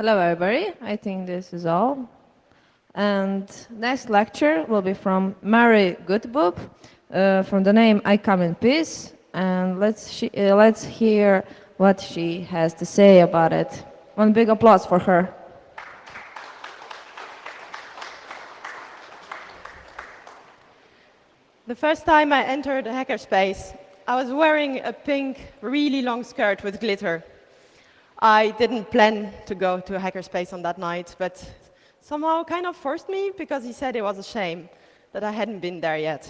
Hello, everybody. I think this is all. And next lecture will be from Mary Gutbub, from the name I Come in Peace. And let's hear what she has to say about it. One big applause for her. The first time I entered a hackerspace, I was wearing a pink, really long skirt with glitter. I didn't plan to go to a hackerspace on that night, but somehow kind of forced me because he said it was a shame that I hadn't been there yet.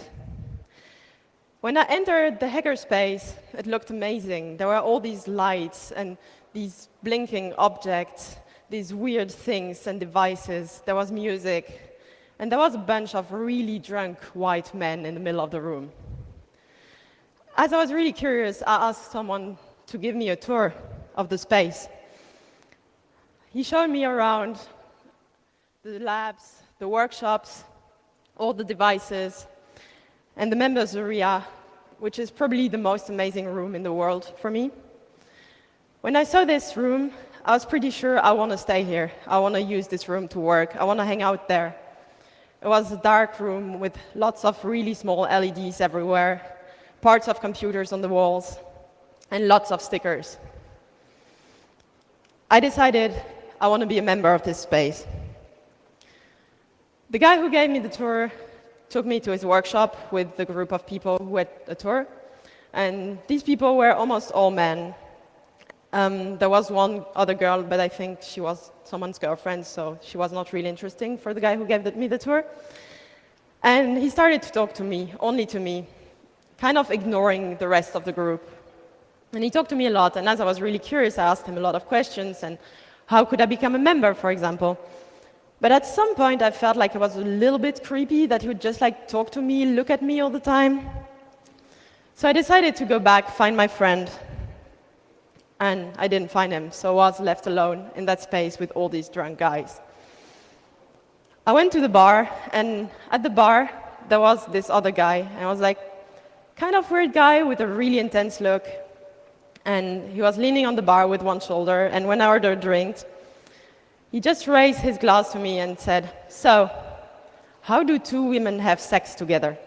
When I entered the hackerspace, it looked amazing. There were all these lights and these blinking objects, these weird things and devices. There was music. And there was a bunch of really drunk white men in the middle of the room. As I was really curious, I asked someone to give me a tour of the space. He showed me around the labs, the workshops, all the devices, and the members area, which is probably the most amazing room in the world for me. When I saw this room, I was pretty sure I want to stay here. I want to use this room to work. I want to hang out there. It was a dark room with lots of really small LEDs everywhere, parts of computers on the walls, and lots of stickers. I decided I want to be a member of this space. The guy who gave me the tour took me to his workshop with the group of people who had a tour, and these people were almost all men. There was one other girl, but I think she was someone's girlfriend, so she was not really interesting for the guy who gave me the tour. And he started to talk to me, only to me, kind of ignoring the rest of the group. And he talked to me a lot, and as I was really curious, I asked him a lot of questions, and how could I become a member, for example. But at some point, I felt like it was a little bit creepy that he would just talk to me, look at me all the time. So I decided to go back, find my friend, and I didn't find him, so I was left alone in that space with all these drunk guys. I went to the bar, and at the bar, there was this other guy, and I was like, kind of weird guy with a really intense look. And he was leaning on the bar with one shoulder, and when I ordered a drink, he just raised his glass to me and said, "So, how do two women have sex together?"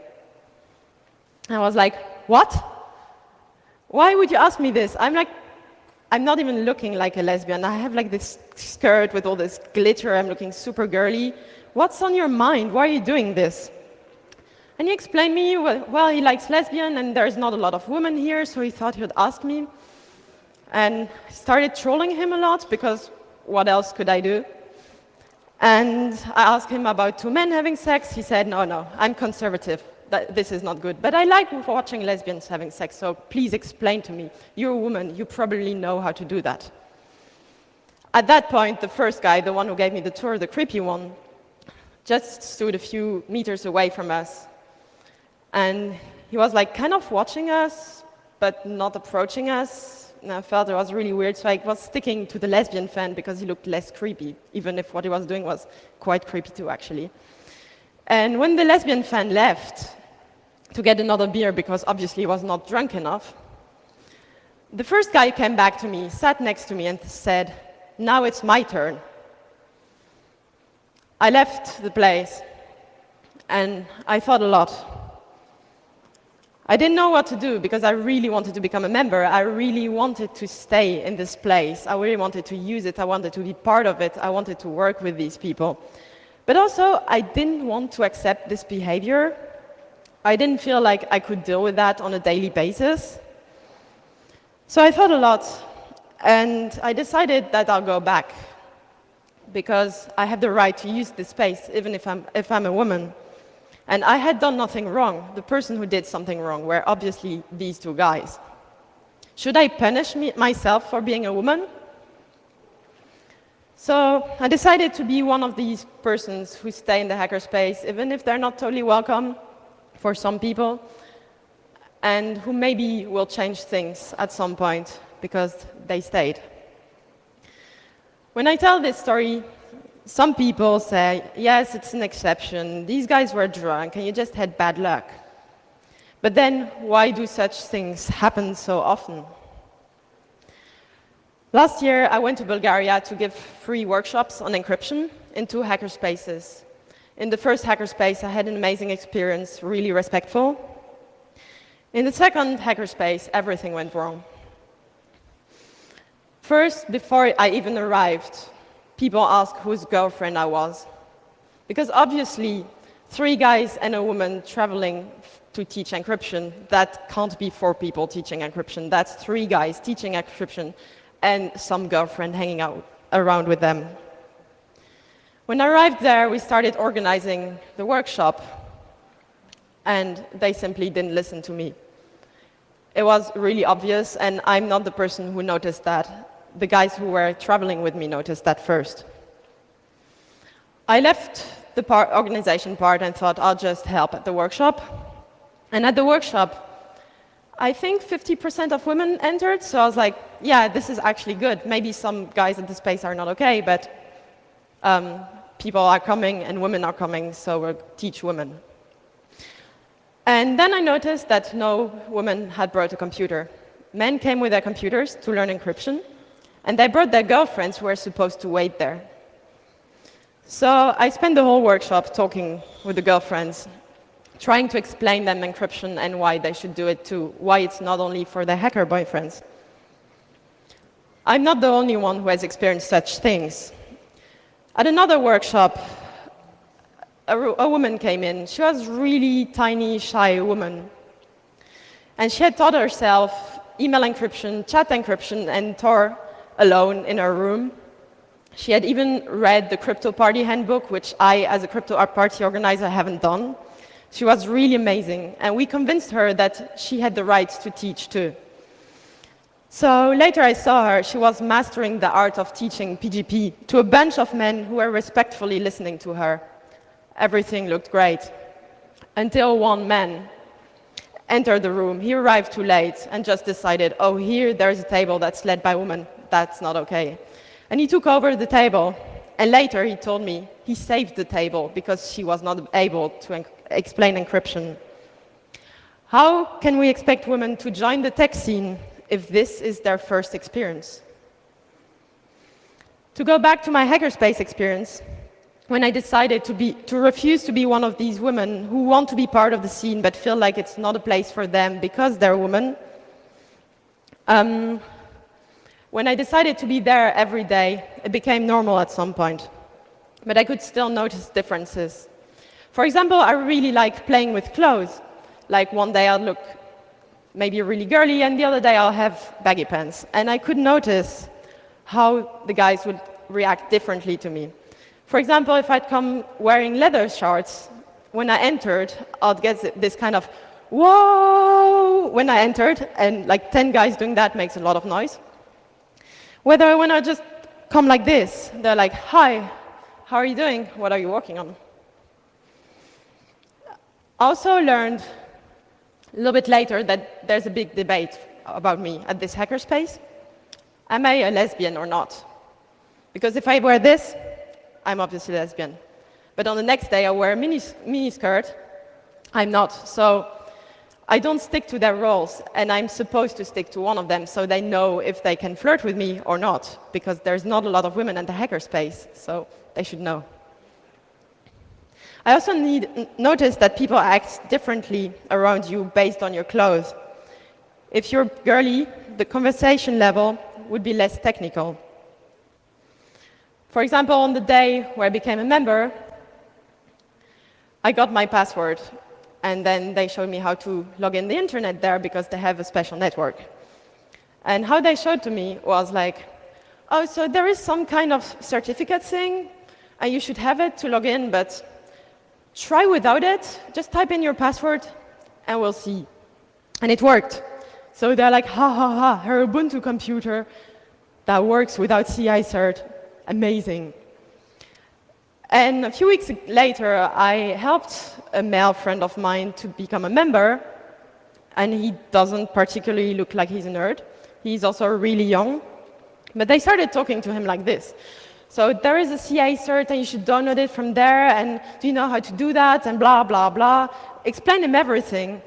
I was like, "What? Why would you ask me this?" I'm not even looking like a lesbian. I have this skirt with all this glitter. I'm looking super girly. What's on your mind? Why are you doing this? And he explained me, well, he likes lesbian, and there's not a lot of women here, so he thought he would ask me. And I started trolling him a lot, because what else could I do? And I asked him about two men having sex. He said, no, I'm conservative. This is not good. But I like watching lesbians having sex, so please explain to me. You're a woman, you probably know how to do that. At that point, the first guy, the one who gave me the tour, the creepy one, just stood a few meters away from us. And he was kind of watching us, but not approaching us. And I felt it was really weird, so I was sticking to the lesbian fan because he looked less creepy, even if what he was doing was quite creepy too, actually. And when the lesbian fan left to get another beer, because obviously he was not drunk enough, the first guy came back to me, sat next to me, and said, "Now it's my turn." I left the place, and I thought a lot. I didn't know what to do, because I really wanted to become a member. I really wanted to stay in this place. I really wanted to use it. I wanted to be part of it. I wanted to work with these people. But also, I didn't want to accept this behavior. I didn't feel like I could deal with that on a daily basis. So I thought a lot, and I decided that I'll go back, because I have the right to use this space, even if I'm a woman. And I had done nothing wrong. The person who did something wrong were obviously these two guys. Should I punish myself for being a woman? So I decided to be one of these persons who stay in the hackerspace, even if they're not totally welcome for some people, and who maybe will change things at some point because they stayed. When I tell this story, some people say, yes, it's an exception. These guys were drunk and you just had bad luck. But then, why do such things happen so often? Last year, I went to Bulgaria to give free workshops on encryption in 2 hackerspaces. In the first hackerspace, I had an amazing experience, really respectful. In the second hackerspace, everything went wrong. First, before I even arrived, people asked whose girlfriend I was. Because obviously, 3 guys and a woman traveling to teach encryption, that can't be 4 people teaching encryption. That's 3 guys teaching encryption and some girlfriend hanging out around with them. When I arrived there, we started organizing the workshop, and they simply didn't listen to me. It was really obvious, and I'm not the person who noticed that. The guys who were traveling with me noticed that first. I left the organization part and thought I'll just help at the workshop. And at the workshop, I think 50% of women entered, so I was like, yeah, this is actually good. Maybe some guys at the space are not okay, but people are coming and women are coming, so we'll teach women. And then I noticed that no woman had brought a computer. Men came with their computers to learn encryption, and they brought their girlfriends who were supposed to wait there. So I spent the whole workshop talking with the girlfriends, trying to explain them encryption and why they should do it too, why it's not only for their hacker boyfriends. I'm not the only one who has experienced such things. At another workshop, a woman came in. She was a really tiny, shy woman. And she had taught herself email encryption, chat encryption, and Tor alone in her room. She had even read the Crypto Party Handbook, which I, as a crypto party organizer, haven't done. She was really amazing, and we convinced her that she had the right to teach too. So later I saw her. She was mastering the art of teaching PGP to a bunch of men who were respectfully listening to her. Everything looked great, until one man entered the room. He arrived too late and just decided, oh, here there's a table that's led by women. That's not okay. And he took over the table, and later he told me he saved the table because she was not able to explain encryption. How can we expect women to join the tech scene if this is their first experience? To go back to my hackerspace experience, when I decided to refuse to be one of these women who want to be part of the scene but feel like it's not a place for them because they're women, when I decided to be there every day, it became normal at some point. But I could still notice differences. For example, I really like playing with clothes. Like one day I'll look maybe really girly, and the other day I'll have baggy pants. And I could notice how the guys would react differently to me. For example, if I'd come wearing leather shorts, when I entered, I'd get this kind of, whoa, when I entered, and like 10 guys doing that makes a lot of noise. Whether when I just come like this, they're like, hi, how are you doing? What are you working on? I also learned a little bit later that there's a big debate about me at this hackerspace. Am I a lesbian or not? Because if I wear this, I'm obviously lesbian. But on the next day I wear a mini skirt, I'm not. So I don't stick to their roles, and I'm supposed to stick to one of them so they know if they can flirt with me or not, because there's not a lot of women in the hackerspace, so they should know. I also noticed that people act differently around you based on your clothes. If you're girly, the conversation level would be less technical. For example, on the day where I became a member, I got my password, and then they showed me how to log in the internet there because they have a special network. And how they showed to me was like, oh, so there is some kind of certificate thing, and you should have it to log in, but try without it. Just type in your password, and we'll see. And it worked. So they're like, ha, ha, ha, her Ubuntu computer that works without CI cert. Amazing. And a few weeks later, I helped a male friend of mine to become a member, and he doesn't particularly look like he's a nerd. He's also really young. But they started talking to him like this. So there is a CA cert, and you should download it from there, and do you know how to do that, and blah, blah, blah. Explain him everything,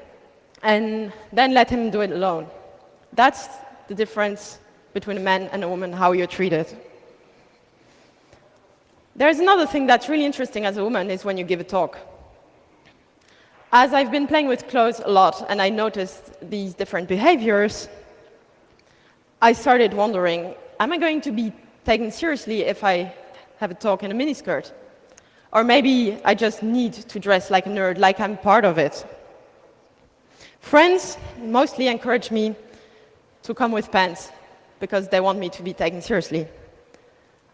and then let him do it alone. That's the difference between a man and a woman, how you're treated. There's another thing that's really interesting as a woman is when you give a talk. As I've been playing with clothes a lot and I noticed these different behaviors, I started wondering, am I going to be taken seriously if I have a talk in a miniskirt? Or maybe I just need to dress like a nerd, like I'm part of it. Friends mostly encourage me to come with pants because they want me to be taken seriously.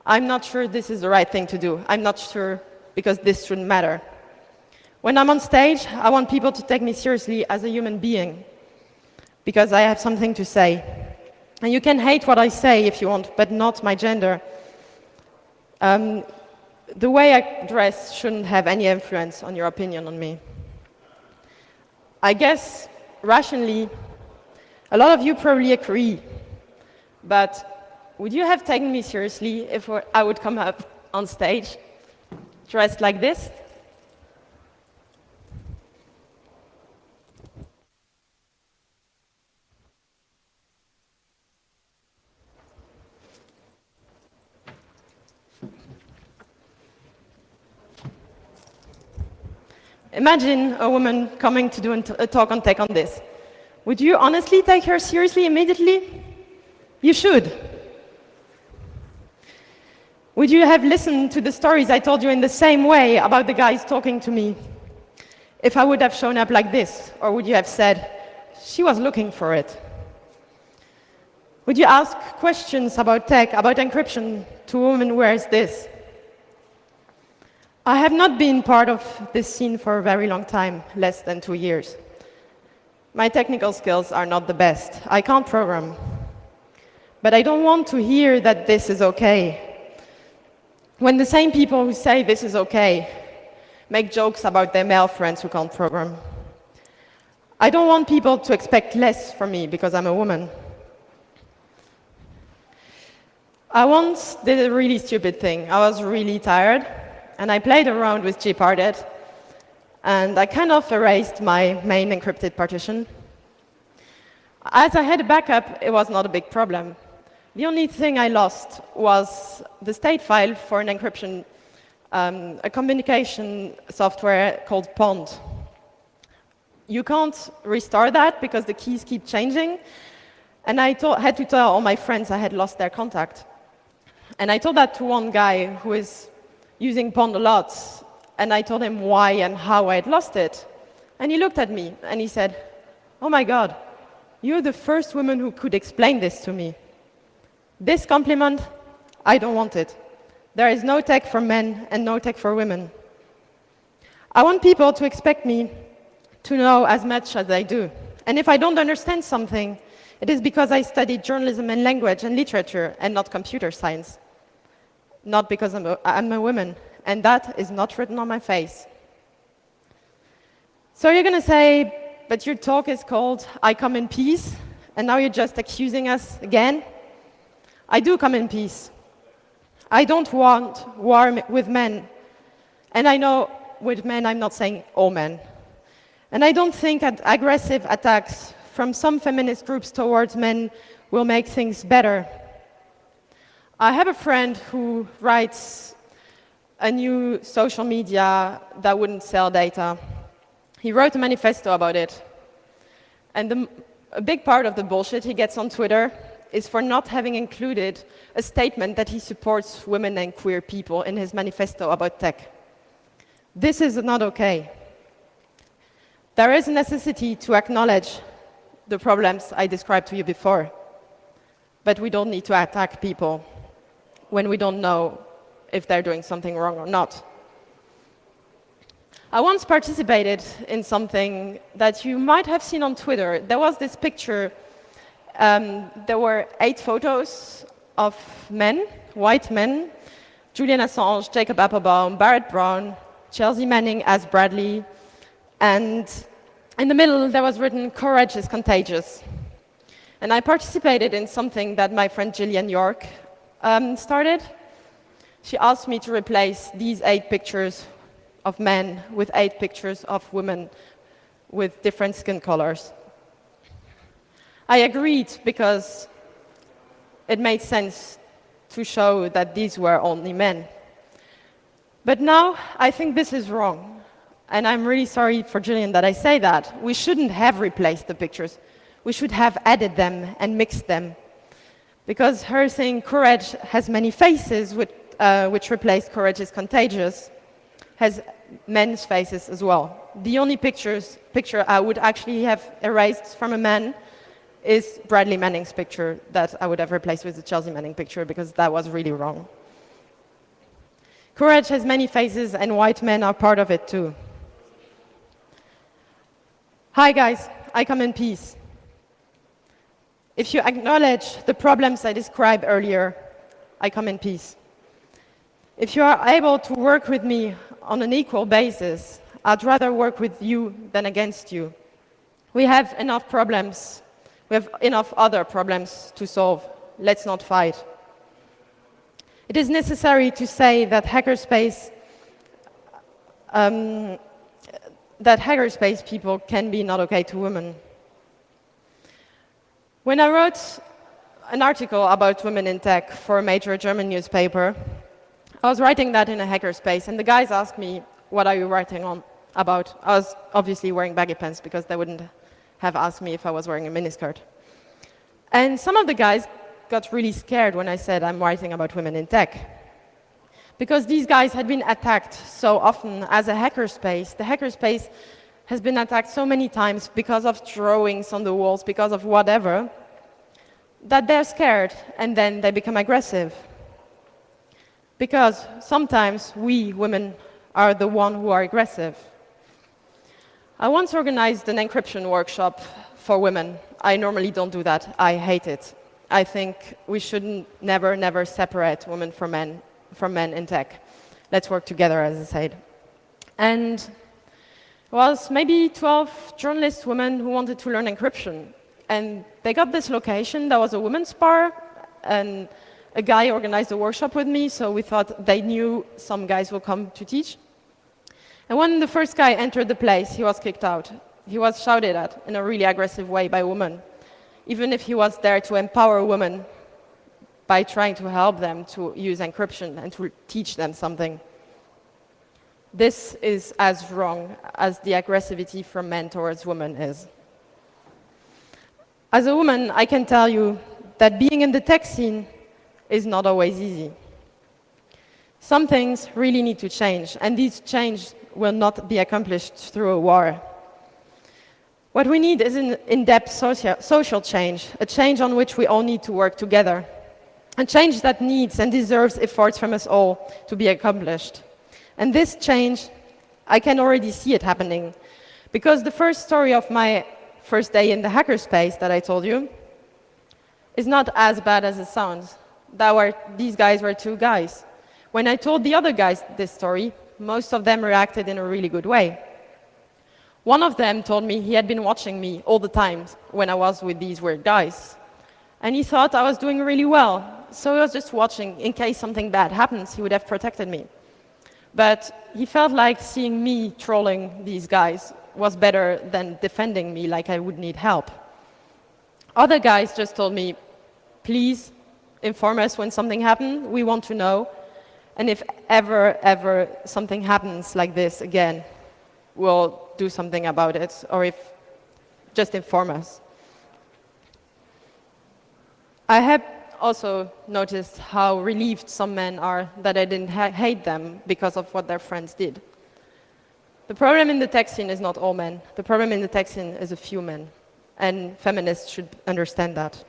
I'm not sure this is the right thing to do. I'm not sure because this shouldn't matter. When I'm on stage, I want people to take me seriously as a human being because I have something to say. And you can hate what I say if you want, but not my gender. The way I dress shouldn't have any influence on your opinion on me. I guess, rationally, a lot of you probably agree, but would you have taken me seriously if I would come up on stage dressed like this? Imagine a woman coming to do a talk on tech on this. Would you honestly take her seriously immediately? You should. Would you have listened to the stories I told you in the same way about the guys talking to me if I would have shown up like this? Or would you have said, she was looking for it? Would you ask questions about tech, about encryption to a woman who wears this? I have not been part of this scene for a very long time, less than 2 years. My technical skills are not the best. I can't program. But I don't want to hear that this is okay. When the same people who say this is okay make jokes about their male friends who can't program. I don't want people to expect less from me because I'm a woman. I once did a really stupid thing. I was really tired, and I played around with Gparted, and I kind of erased my main encrypted partition. As I had a backup, it was not a big problem. The only thing I lost was the state file for an encryption, a communication software called Pond. You can't restore that because the keys keep changing, and I had to tell all my friends I had lost their contact. And I told that to one guy who is using Pond a lot, and I told him why and how I had lost it. And he looked at me and he said, "Oh my God, you're the first woman who could explain this to me." This compliment, I don't want it. There is no tech for men and no tech for women. I want people to expect me to know as much as I do. And if I don't understand something, it is because I studied journalism and language and literature and not computer science. Not because I'm a woman, and that is not written on my face. So you're going to say, but your talk is called I Come in Peace, and now you're just accusing us again? I do come in peace. I don't want war with men. And I know with men, I'm not saying all men. And I don't think aggressive attacks from some feminist groups towards men will make things better. I have a friend who writes a new social media that wouldn't sell data. He wrote a manifesto about it. And a big part of the bullshit he gets on Twitter is for not having included a statement that he supports women and queer people in his manifesto about tech. This is not okay. There is a necessity to acknowledge the problems I described to you before, but we don't need to attack people when we don't know if they're doing something wrong or not. I once participated in something that you might have seen on Twitter. There was this picture. There were 8 photos of men, white men, Julian Assange, Jacob Appelbaum, Barrett Brown, Chelsea Manning as Bradley, and in the middle there was written, "Courage is contagious." And I participated in something that my friend Gillian York started. She asked me to replace these 8 pictures of men with 8 pictures of women with different skin colors. I agreed because it made sense to show that these were only men. But now I think this is wrong. And I'm really sorry for Gillian that I say that. We shouldn't have replaced the pictures. We should have added them and mixed them. Because her saying courage has many faces, which replaced courage is contagious, has men's faces as well. The only picture I would actually have erased from a man is Bradley Manning's picture that I would have replaced with the Chelsea Manning picture because that was really wrong. Courage has many faces and white men are part of it too. Hi guys, I come in peace. If you acknowledge the problems I described earlier, I come in peace. If you are able to work with me on an equal basis, I'd rather work with you than against you. We have enough problems. We have enough other problems to solve. Let's not fight. It is necessary to say that hackerspace people can be not okay to women. When I wrote an article about women in tech for a major German newspaper, I was writing that in a hackerspace, and the guys asked me, what are you writing about? I was obviously wearing baggy pants because they wouldn't have asked me if I was wearing a miniskirt. And some of the guys got really scared when I said I'm writing about women in tech. Because these guys had been attacked so often as a hackerspace. The hackerspace has been attacked so many times because of drawings on the walls, because of whatever, that they're scared and then they become aggressive. Because sometimes we, women, are the one who are aggressive. I once organized an encryption workshop for women. I normally don't do that. I hate it. I think we should never separate women from men in tech. Let's work together, as I said. And it was maybe 12 journalist women who wanted to learn encryption. And they got this location. There was a women's bar, and a guy organized a workshop with me, so we thought they knew some guys will come to teach. And when the first guy entered the place, he was kicked out. He was shouted at in a really aggressive way by women, even if he was there to empower women by trying to help them to use encryption and to teach them something. This is as wrong as the aggressivity from men towards women is. As a woman, I can tell you that being in the tech scene is not always easy. Some things really need to change, and these changes will not be accomplished through a war. What we need is an in-depth social change, a change on which we all need to work together, a change that needs and deserves efforts from us all to be accomplished. And this change, I can already see it happening, because the first story of my first day in the hackerspace that I told you is not as bad as it sounds. These guys were two guys. When I told the other guys this story, most of them reacted in a really good way. One of them told me he had been watching me all the time when I was with these weird guys. And he thought I was doing really well. So he was just watching. In case something bad happens, he would have protected me. But he felt like seeing me trolling these guys was better than defending me like I would need help. Other guys just told me, please inform us when something happens. We want to know. And if ever something happens like this again, we'll do something about it, or if just inform us. I have also noticed how relieved some men are that I didn't hate them because of what their friends did. The problem in the tech scene is not all men. The problem in the tech scene is a few men, and feminists should understand that.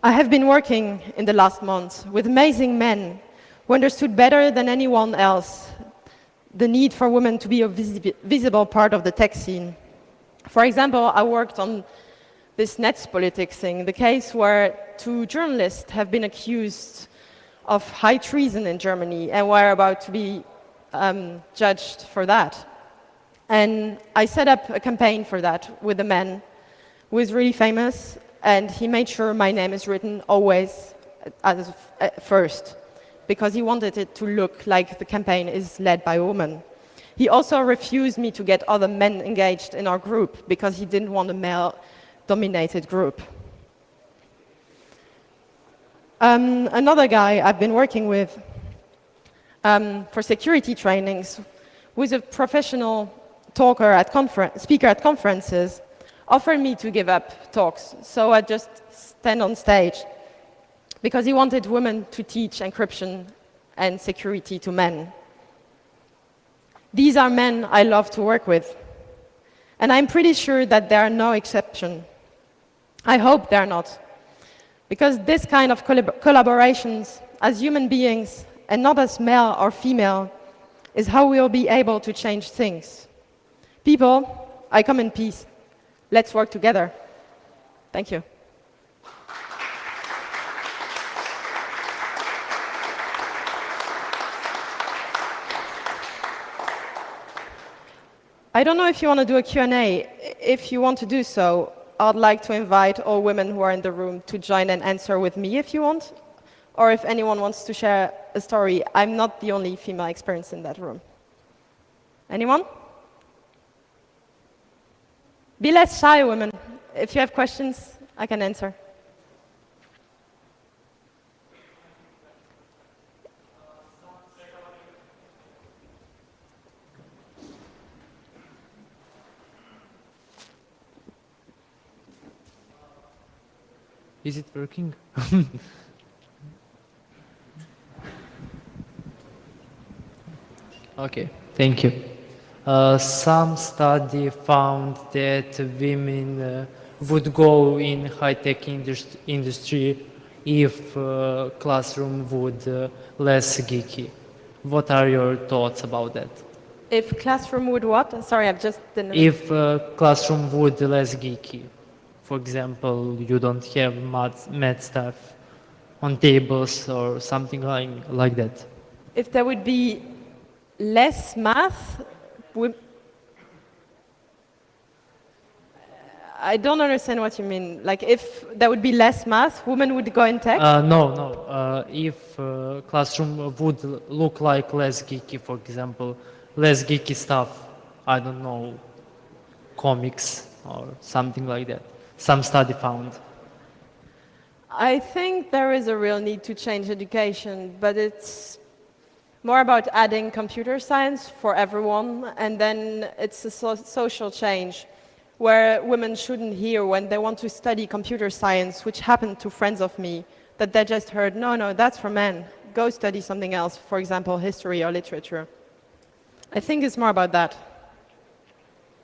I have been working in the last months with amazing men who understood better than anyone else the need for women to be a visible part of the tech scene. For example, I worked on this Netzpolitik thing, the case where two journalists have been accused of high treason in Germany and were about to be judged for that. And I set up a campaign for that with a man who is really famous, and he made sure my name is written always as first, because he wanted it to look like the campaign is led by a woman. He also refused me to get other men engaged in our group because he didn't want a male-dominated group. Another guy I've been working with for security trainings, who is a professional speaker at conferences, offered me to give up talks, so I just stand on stage, because he wanted women to teach encryption and security to men. These are men I love to work with, and I'm pretty sure that there are no exception. I hope they're not, because this kind of collaborations as human beings and not as male or female is how we'll be able to change things. People, I come in peace. Let's work together. Thank you. I don't know if you want to do a Q&A. If you want to do so, I'd like to invite all women who are in the room to join and answer with me if you want, or if anyone wants to share a story. I'm not the only female experience in that room. Anyone? Be less shy, women. If you have questions, I can answer. Is it working? Okay, thank you. Some study found that women would go in high-tech industry if classroom would less geeky. What are your thoughts about that? If classroom would what? Sorry, I've just didn't... If classroom would less geeky, for example, you don't have math stuff on tables or something like that. If there would be less math, I don't understand what you mean. Like, if there would be less math, women would go in tech? No. If classroom would look like less geeky, for example, less geeky stuff, I don't know, comics or something like that. Some study found. I think there is a real need to change education, but it's more about adding computer science for everyone, and then it's a social change where women shouldn't hear when they want to study computer science, which happened to friends of me, that they just heard, no, that's for men. Go study something else, for example, history or literature. I think it's more about that.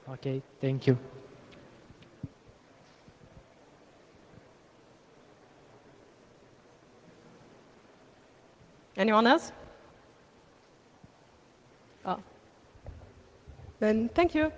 Okay, thank you. Anyone else? Oh. Then thank you.